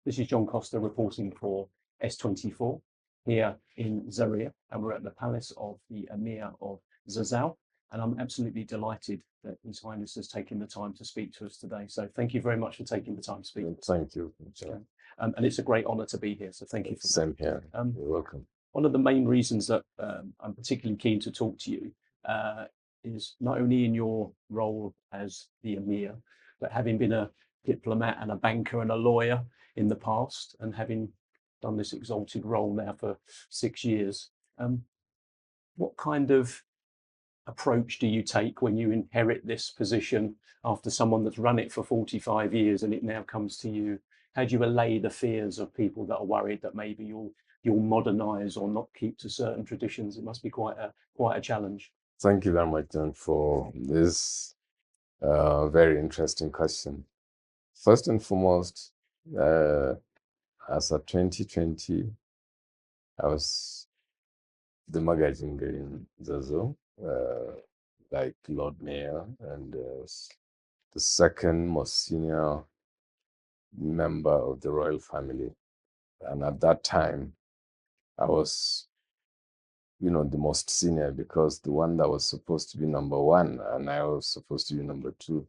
This is John Costa reporting for S24 here in Zaria, and we're at the palace of the Emir of Zazzau. And I'm absolutely delighted that His Highness has taken the time to speak to us today. So thank you very much for taking the time to speak. Thank you. And it's a great honour to be here. So thank you for that. Same here. You're welcome. One of the main reasons that I'm particularly keen to talk to you is not only in your role as the Emir, but having been a diplomat and a banker and a lawyer in the past, and having done this exalted role now for 6 years. What kind of approach do you take when you inherit this position after someone that's run it for 45 years and it now comes to you? How do you allay the fears of people that are worried that maybe you'll modernize or not keep to certain traditions? It must be quite a challenge. Thank you very much, John, for this very interesting question. First and foremost, as of 2020, I was the magazine in Zazzau, like Lord Mayor, and the second most senior member of the royal family. And at that time, I was, the most senior, because the one that was supposed to be number one and I was supposed to be number two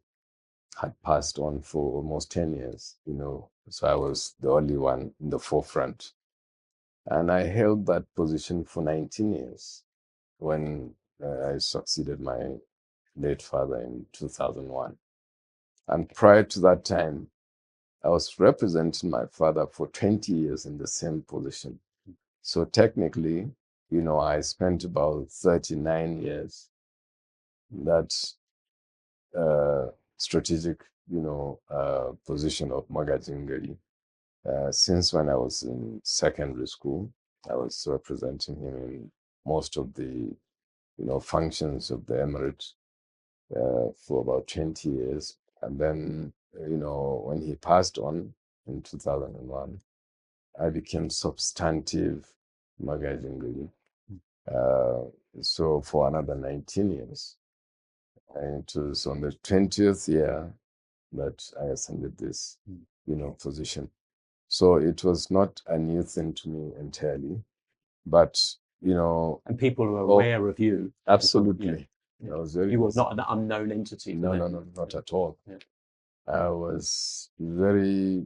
had passed on for almost 10 years, so I was the only one in the forefront. And I held that position for 19 years when I succeeded my late father in 2001. And prior to that time, I was representing my father for 20 years in the same position. So technically, I spent about 39 years in that strategic, position of Magazingari. Since when I was in secondary school, I was representing him in most of the, functions of the Emirate for about 20 years. And then, when he passed on in 2001, I became substantive Magazingari. So for another 19 years. And it was on the 20th year that I ascended this, position. So it was not a new thing to me entirely, but, And people are aware of you. Absolutely. Yeah. I was very You were not an unknown entity. No, not at all. Yeah. I was very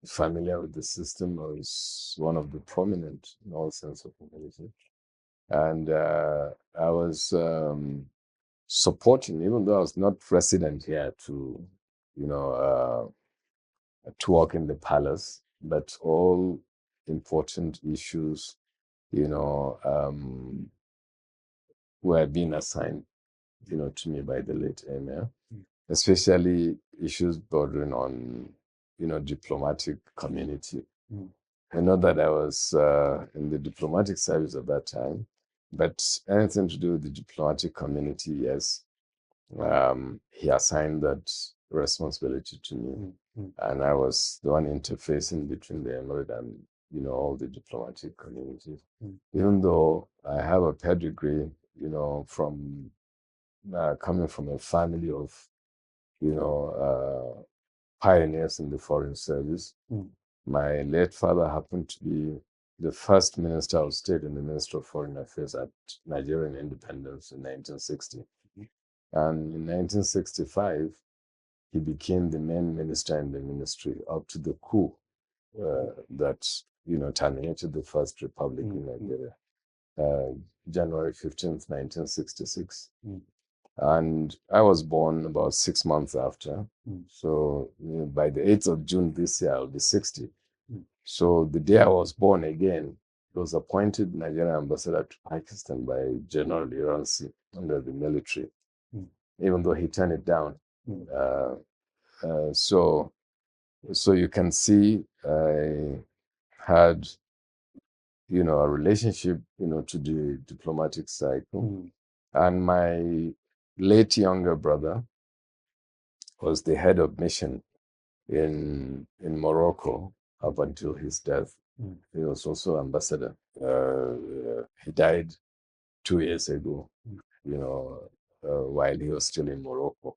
familiar with the system. I was one of the prominent in all sense of humility. And I was supporting, even though I was not resident here to work in the palace, but all important issues, were being assigned, to me by the late Emir, especially issues bordering on, diplomatic community. I know that I was in the diplomatic service at that time, but anything to do with the diplomatic community, yes, he assigned that responsibility to me. And I was the one interfacing between the Emirate and, all the diplomatic communities. Even though I have a pedigree, from coming from a family of, pioneers in the foreign service. My late father happened to be the first Minister of State in the Ministry of Foreign Affairs at Nigerian independence in 1960. And in 1965, he became the main minister in the ministry up to the coup that, terminated the First Republic in Nigeria, January 15th, 1966. And I was born about 6 months after. So by the 8th of June this year, I'll be 60. So the day I was born again, I was appointed Nigerian ambassador to Pakistan by General Iransi under the military, even though he turned it down. So you can see I had, a relationship, to the diplomatic cycle. And my late younger brother was the head of mission in Morocco up until his death. He was also ambassador. He died 2 years ago, while he was still in Morocco.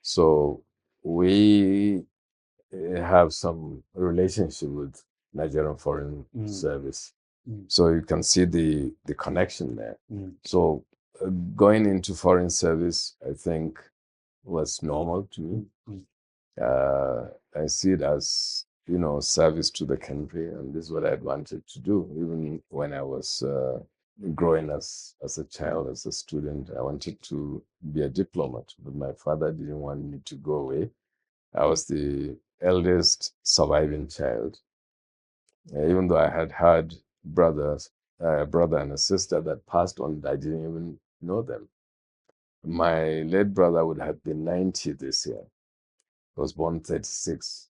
So we have some relationship with Nigerian Foreign Service. So you can see the connection there. So going into foreign service, I think, was normal to me. I see it as, service to the country, and this is what I wanted to do. Even when I was growing as a child, as a student, I wanted to be a diplomat, but my father didn't want me to go away. I was the eldest surviving child, even though I had brothers, a brother and a sister that passed on. I didn't even know them. My late brother would have been 90 this year. He was born 36.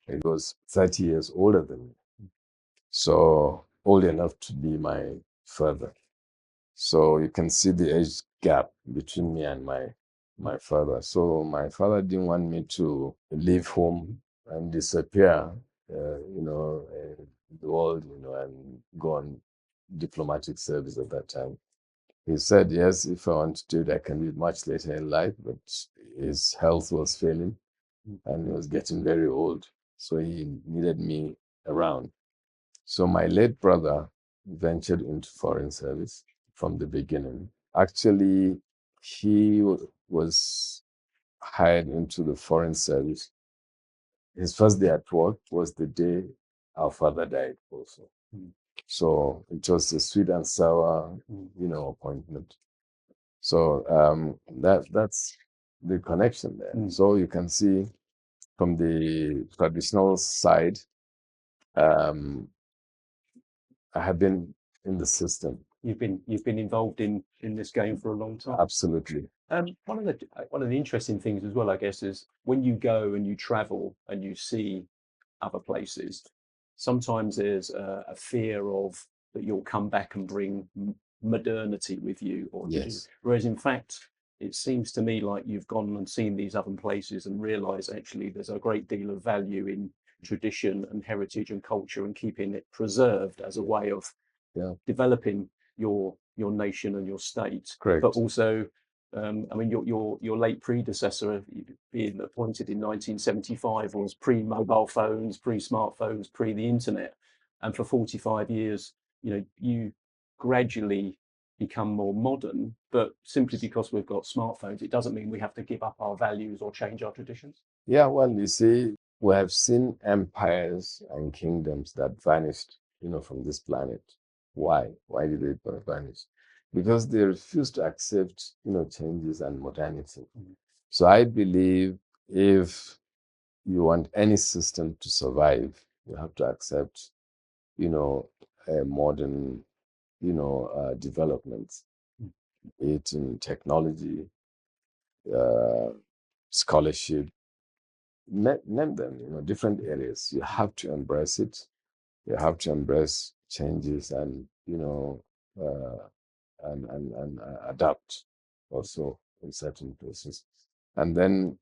He was 30 years older than me. So old enough to be my father. So you can see the age gap between me and my father. So my father didn't want me to leave home and disappear, the world, and go on diplomatic service at that time. He said, yes, if I want to do it, I can do it much later in life, but his health was failing and he was getting very old. So he needed me around. So my late brother ventured into foreign service from the beginning. Actually, he was hired into the foreign service. His first day at work was the day our father died also. So it was a sweet and sour, appointment. So that's the connection there. So you can see from the traditional side, I have been in the system. You've been involved in this game for a long time. Absolutely. One of the interesting things as well, I guess, is when you go and you travel and you see other places, sometimes there's a fear of that you'll come back and bring modernity with you, or Yes. whereas in fact, it seems to me like you've gone and seen these other places and realised actually there's a great deal of value in tradition and heritage and culture and keeping it preserved as a way of developing your nation and your state. Correct. But also, I mean, your late predecessor being appointed in 1975 was pre-mobile phones, pre-smartphones, pre the internet, and for 45 years, you gradually become more modern. But simply because we've got smartphones, it doesn't mean we have to give up our values or change our traditions. Yeah, well, you see, we have seen empires and kingdoms that vanished, from this planet. Why? Why did they vanish? Because they refused to accept, changes and modernity. So I believe if you want any system to survive, you have to accept, a modern, developments, be it in technology, scholarship, name them, different areas. You have to embrace it. You have to embrace changes and, adapt also in certain places. And then,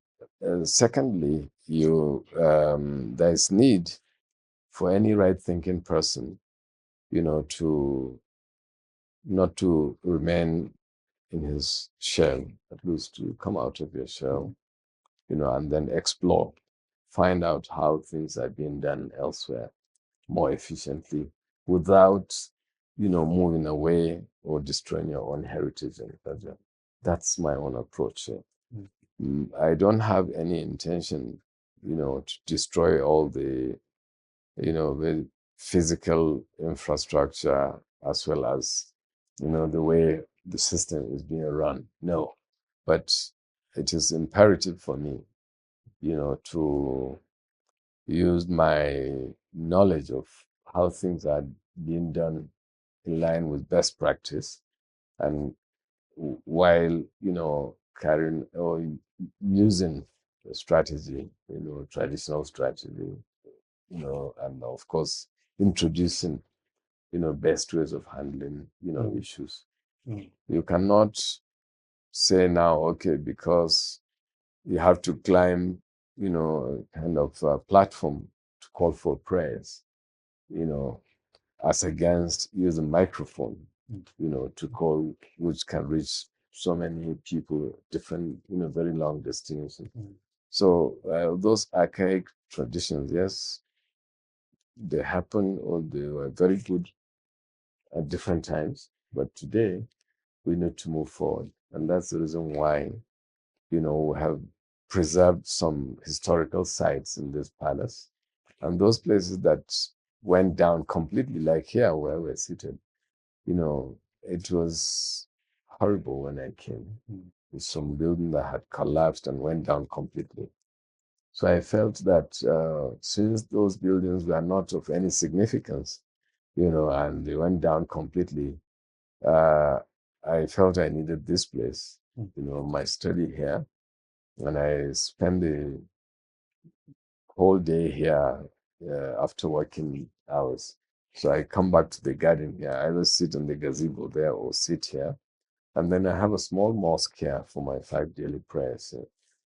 secondly, there is need for any right-thinking person, to not to remain in his shell, at least to come out of your shell, and then explore, find out how things are being done elsewhere more efficiently without, moving away or destroying your own heritage and culture. That's my own approach here. I don't have any intention, to destroy all the, the physical infrastructure as well as, the way the system is being run. No, but it is imperative for me, to use my knowledge of how things are being done in line with best practice, and while carrying or using a strategy, traditional strategy, and of course introducing best ways of handling issues. You cannot say now, okay, because you have to climb kind of a platform to call for prayers, as against using microphone, to call, which can reach so many people, different, very long destinations. So those archaic traditions, yes, they happen or they were very good at different times, but today we need to move forward. And that's the reason why, we have preserved some historical sites in this palace. And those places that went down completely, like here where we're seated, it was horrible when I came. With some building that had collapsed and went down completely. So I felt that since those buildings were not of any significance, and they went down completely, uh, I felt I needed this place, my study here. And I spend the whole day here after working hours. So I come back to the garden here. I either sit in the gazebo there or sit here. And then I have a small mosque here for my 5 daily prayers.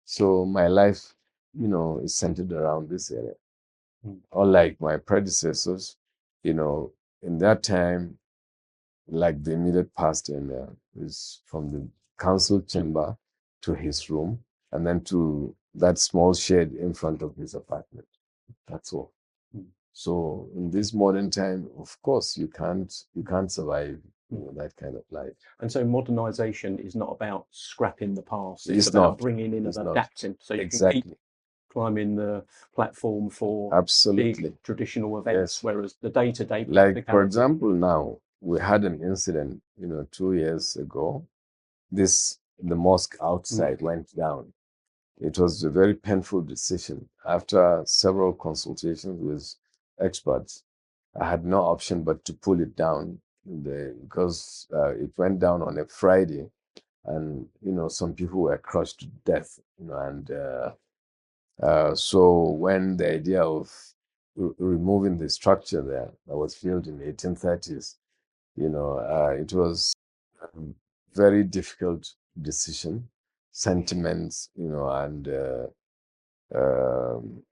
So my life, is centered around this area. Unlike my predecessors, in that time, like the immediate past Emir is from the council chamber to his room and then to that small shed in front of his apartment. That's all. So in this modern time, of course, you can't survive that kind of life. And so modernization is not about scrapping the past. It's It's about not. bringing in It's and not. adapting. So you can keep Exactly. climbing the platform for Absolutely. big traditional events, Yes. whereas the day-to-day Like, for practicality. example, now we had an incident, 2 years ago. The mosque outside went down. It was a very painful decision. After several consultations with experts, I had no option but to pull it down because it went down on a Friday, and some people were crushed to death. And so when the idea of removing the structure there that was built in the 1830s, it was a very difficult decision, sentiments, and um,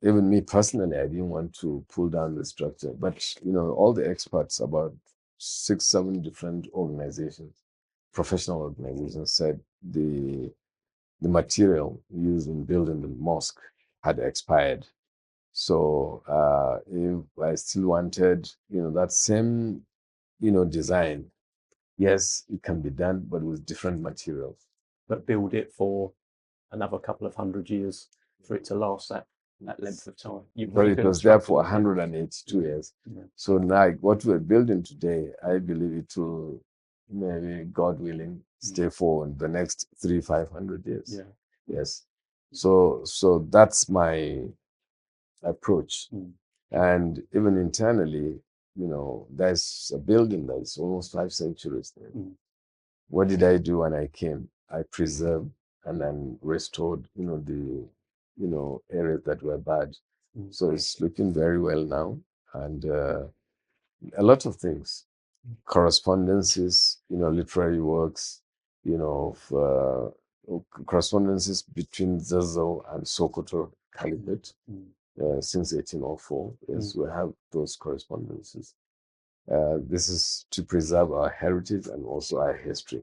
even me personally, I didn't want to pull down the structure. But all the experts, about 6, 7 different organizations, professional organizations, said the material used in building the mosque had expired. So if I still wanted, that same, design, yes, it can be done, but with different materials. But build it for another couple of 100 years for it to last that length of time. But it was there for 182 years. Yeah. So now what we're building today, I believe it will, maybe God willing, stay for the next 300-500 years. Yeah. Yes. So that's my approach. And even internally, there's a building that's almost 5 centuries there. What did I do when I came? I preserved and then restored, the areas that were bad. So it's looking very well now, and a lot of things, correspondences, literary works, correspondences between Zazzau and Sokoto Caliphate since 1804. Yes, we have those correspondences. This is to preserve our heritage and also our history.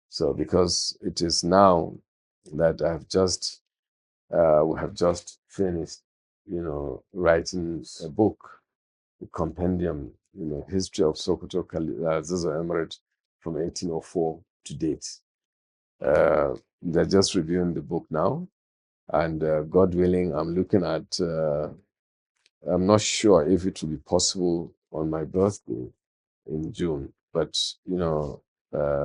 So because it is now that we have just finished, writing a book, a compendium, history of Sokoto Zazzau Emirate from 1804 to date. They're just reviewing the book now, and God willing, I'm looking at. I'm not sure if it will be possible on my birthday in June, but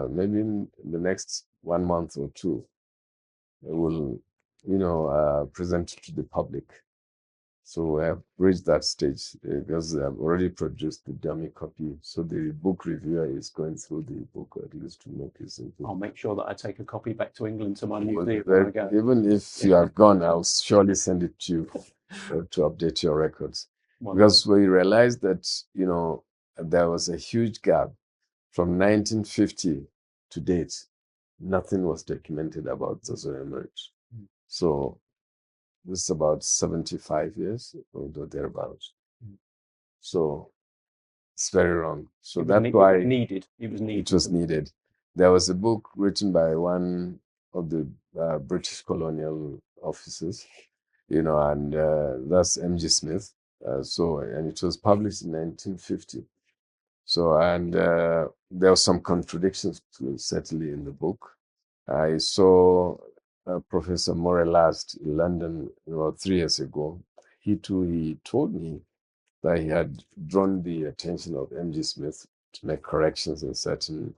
maybe in the next 1 month or two, I will, present it to the public. So we have reached that stage because I've already produced the dummy copy. So the book reviewer is going through the book at least to make it simple. I'll make sure that I take a copy back to England to my museum when I go. Even if you have gone, I'll surely send it to you to update your records. Because we realized that, there was a huge gap from 1950 to date. Nothing was documented about Zazzau Emirate. So this is about 75 years or thereabouts. So it's very wrong. So that's why it was needed. It was needed. There was a book written by one of the British colonial officers, and that's M.G. Smith. And it was published in 1950. So, and there were some contradictions certainly in the book. I saw Professor Moray last in London about 3 years ago. He told me that he had drawn the attention of M.G. Smith to make corrections in certain,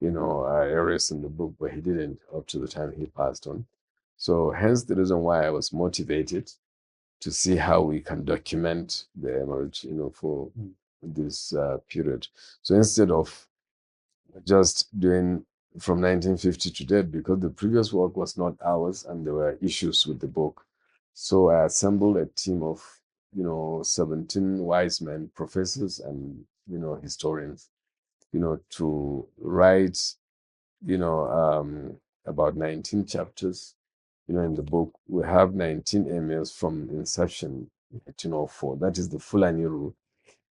areas in the book, but he didn't up to the time he passed on. So hence the reason why I was motivated to see how we can document the emerge, for this period. So instead of just doing from 1950 to date, because the previous work was not ours and there were issues with the book. So I assembled a team of, 17 wise men, professors and, historians, to write, about 19 chapters. In the book, we have 19 emails from inception, 1804. That is the Fulani rule,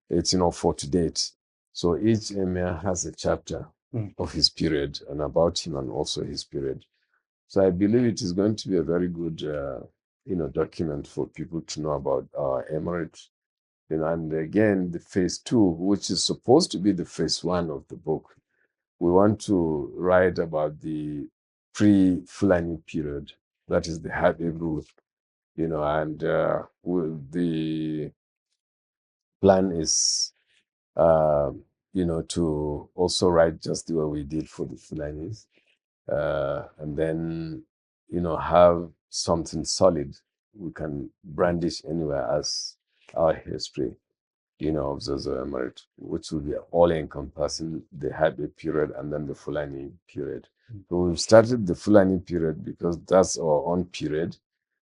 1804 to date. So each emir has a chapter of his period and about him and also his period. So I believe it is going to be a very good, document for people to know about our emirate. And again, the phase 2, which is supposed to be the phase 1 of the book, we want to write about the pre-Fulani period. That is the Habib rule, and the plan is, to also write just the way we did for the Fulanis, and then, have something solid we can brandish anywhere as our history, of Zazzau Emirate, which will be all encompassing the Habib period and then the Fulani period. So we've started the Fulani period because that's our own period.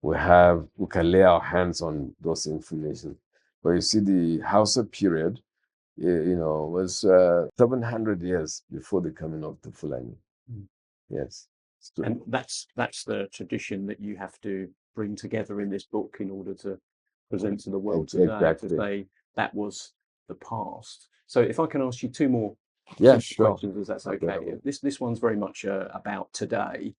We can lay our hands on those information. But you see, the Hausa period, was 700 years before the coming of the Fulani. Yes. And that's the tradition that you have to bring together in this book in order to present to the world today, Exactly. to say that was the past. So if I can ask you two more Sure. questions, as that's okay. This one's very much about today.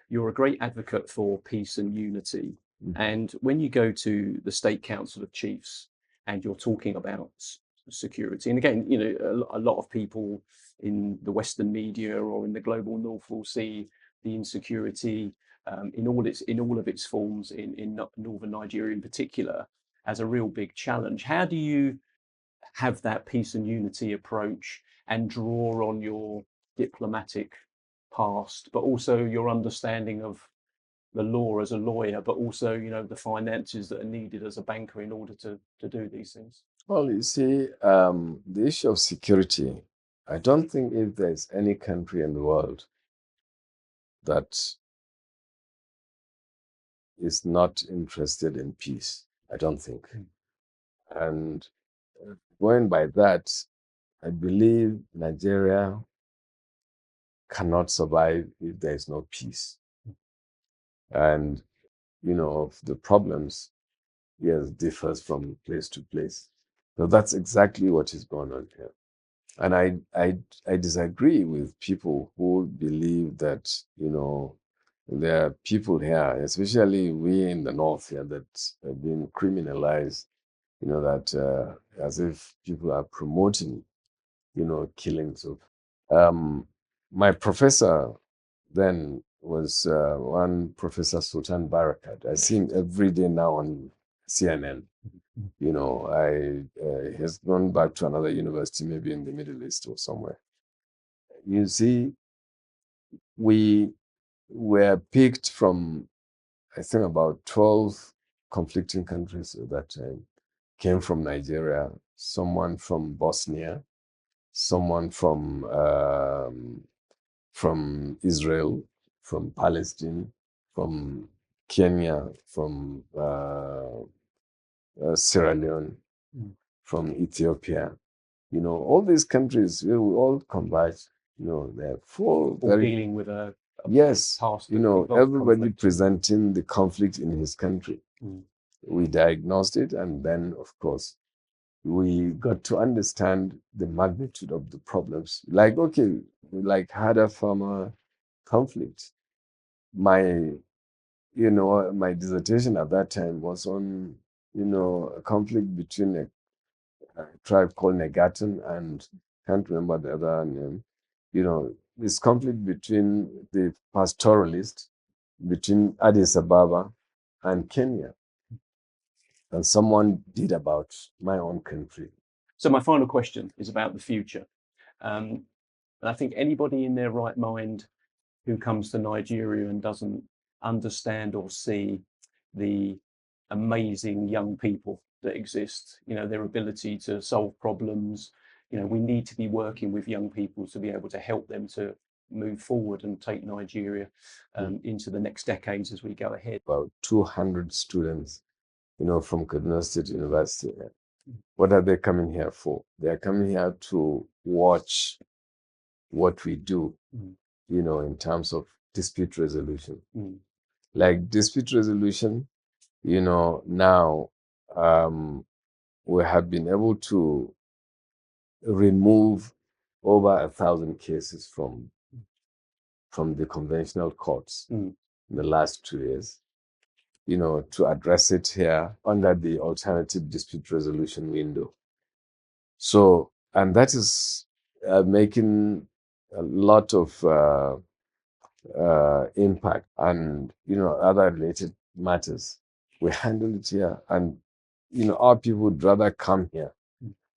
You're a great advocate for peace and unity. And when you go to the State Council of Chiefs and you're talking about security, and again, a lot of people in the Western media or in the global North will see the insecurity in all of its forms in northern Nigeria in particular as a real big challenge. How do you have that peace and unity approach and draw on your diplomatic past, but also your understanding of the law as a lawyer, but also, the finances that are needed as a banker in order to do these things? Well, you see, the issue of security, I don't think if there's any country in the world that is not interested in peace. I don't think. And going by that, I believe Nigeria cannot survive if there is no peace. And, the problems, yes, differs from place to place. So that's exactly what is going on here. And I disagree with people who believe that, there are people here, especially we in the north here, that have been criminalized, that as if people are promoting, killings of. My professor then was one Professor Sultan Barakat. I see him every day now on CNN. He has gone back to another university, maybe in the Middle East or somewhere. You see, we were picked from, I think, about 12 conflicting countries at that time. Came from Nigeria, someone from Bosnia, someone from Israel, from Palestine, from Kenya, from Sierra Leone, from Ethiopia. All these countries, we all converge. They're full, All dealing with a yes, past. everybody conflict. presenting the conflict in his country. We diagnosed it, and then, of course, we got to understand the magnitude of the problems. Like Hada Farmer conflict. My my dissertation at that time was on, a conflict between a tribe called Negatan and can't remember the other name. This conflict between the pastoralists between Addis Ababa and Kenya. And someone did about my own country. So my final question is about the future. And I think anybody in their right mind who comes to Nigeria and doesn't understand or see the amazing young people that exist, their ability to solve problems, we need to be working with young people to be able to help them to move forward and take Nigeria into the next decades as we go ahead. About 200 students, from Kaduna State University. What are they coming here for? They are coming here to watch what we do, in terms of dispute resolution. Like dispute resolution, now we have been able to remove over 1,000 cases from the conventional courts in the last 2 years, to address it here under the alternative dispute resolution window. So, and that is making a lot of impact and, other related matters. We handle it here, and, our people would rather come here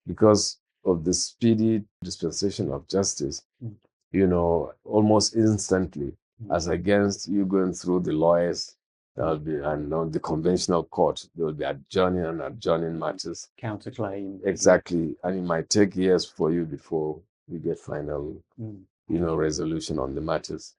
because of the speedy dispensation of justice, almost instantly, as against you going through the lawyers. There'll be, and on the conventional court, there will be adjourning matters. Counterclaim. Exactly. And it might take years for you before you get final, resolution on the matters.